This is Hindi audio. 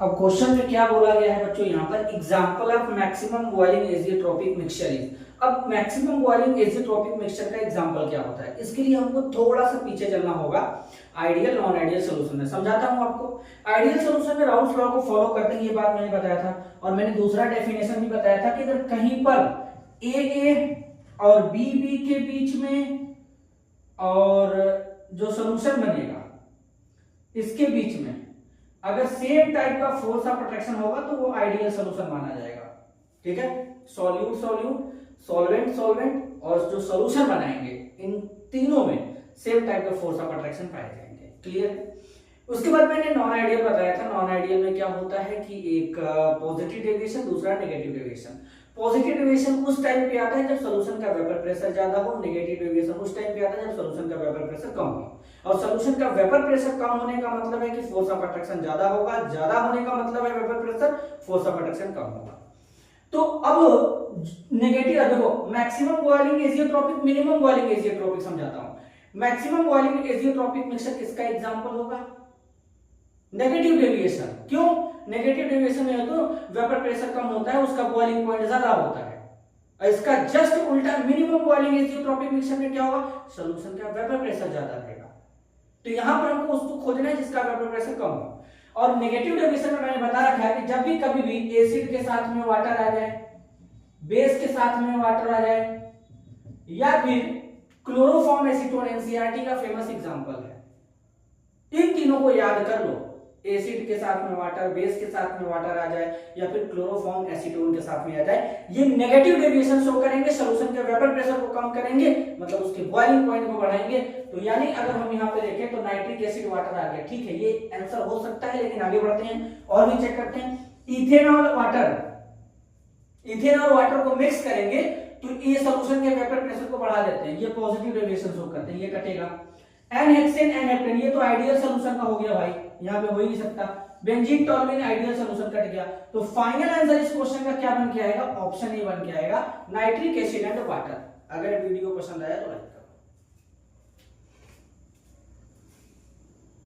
अब क्वेश्चन में क्या बोला गया है बच्चों, यहाँ पर example of maximum boiling azeotropic mixture is. अब मैक्सिमम बॉइलिंग एजियोट्रोपिक मिक्सचर का एग्जांपल क्या होता है, इसके लिए हमको थोड़ा सा पीछे चलना होगा। आइडियल नॉन आइडियल सोल्यूशन में समझाता हूं आपको। आइडियल सोल्यूशन में राउल्स लॉ को फॉलो करते हैं, ये बात मैंने बताया था, और मैंने दूसरा डेफिनेशन भी बताया था कि अगर कहीं पर ए और बी के बीच में और जो सोल्यूशन बनेगा इसके बीच में अगर सेम टाइप का फोर्स ऑफ अट्रैक्शन होगा तो वो आइडियल सोल्यूशन माना जाएगा। ठीक है, सॉल्यूट सॉल्यूट, सॉल्वेंट सॉल्वेंट और जो सोल्यूशन बनाएंगे इन तीनों में सेम टाइप का फोर्स ऑफ अट्रैक्शन पाए जाएंगे। क्लियर। उसके बाद मैंने नॉन आइडियल बताया था। नॉन आइडियल में क्या होता है कि एक पॉजिटिव डेविएशन, दूसरा नेगेटिव डेविएशन। पॉजिटिव डेविएशन उस टाइम पे आता है जब सॉल्यूशन का वेपर प्रेशर ज्यादा हो, नेगेटिव डेविएशन उस टाइम पे आता है जब सॉल्यूशन का वेपर प्रेशर कम हो। और सॉल्यूशन का वेपर प्रेशर कम होने का मतलब है कि फोर्स ऑफ अट्रैक्शन ज्यादा होगा, ज्यादा होने का मतलब है vapour pressure, force of attraction कम होगा। तो अब नेगेटिव देखो, maximum boiling azeotropic, minimum boiling azeotropic समझाता हूं। मैक्सिमम बॉइलिंग एजियोट्रोपिक मिक्सचर किसका एग्जांपल होगा? Negative deviation. क्यों? नेगेटिव डेविएशन में तो वेपर प्रेशर कम होता है, उसका बॉइलिंग पॉइंट ज्यादा होता है। और इसका जस्ट उल्टा मिनिमम बॉइलिंग एजियोट्रोपिक मिक्सचर में क्या होगा? सॉल्यूशन का वेपर प्रेशर ज्यादा रहेगा। तो यहां पर हमको उसको खोजना है जिसका वेपर प्रेशर कम हो। और नेगेटिव डेविएशन में मैंने बता रखा है कि जब भी कभी भी एसिड के साथ में वाटर आ जाए, बेस के साथ में वाटर आ जाए, या फिर क्लोरोफॉर्म एसीटोन, एनसीईआरटी का फेमस एग्जांपल है। इन तीनों को याद कर लो, एसिड के साथ में वाटर, बेस के साथ में वाटर आ जाए, या फिर क्लोरोफॉर्म एसीटोन के साथ में आ जाए, ये नेगेटिव डेविएशन शो करेंगे, सॉल्यूशन के वेपर प्रेशर को कम करेंगे, मतलब उसके बॉइलिंग पॉइंट को बढ़ाएंगे। तो यानी अगर हम यहाँ पे देखें तो नाइट्रिक एसिड वाटर आ गया, ठीक है, ये आंसर हो सकता है, लेकिन आगे बढ़ते हैं और भी चेक करते हैं। इथेनॉल वाटर, इथेनॉल वाटर को मिक्स करेंगे तो ये सॉल्यूशन के वेपर प्रेशर को बढ़ा देते हैं, ये पॉजिटिव डेविएशन शो करते हैं, ये कटेगा। एनहेक्सेन, एनहेप्टेन, ये तो आइडियल सॉल्यूशन का हो गया भाई, यहाँ पे हो ही नहीं सकता। Benzene, toluene, ideal solution cut गया। तो फाइनल आंसर इस क्वेश्चन का क्या बन के आएगा? ऑप्शन ए बन के आएगा, नाइट्रिक एसिड एंड वाटर। अगर वीडियो पसंद आया तो लाइक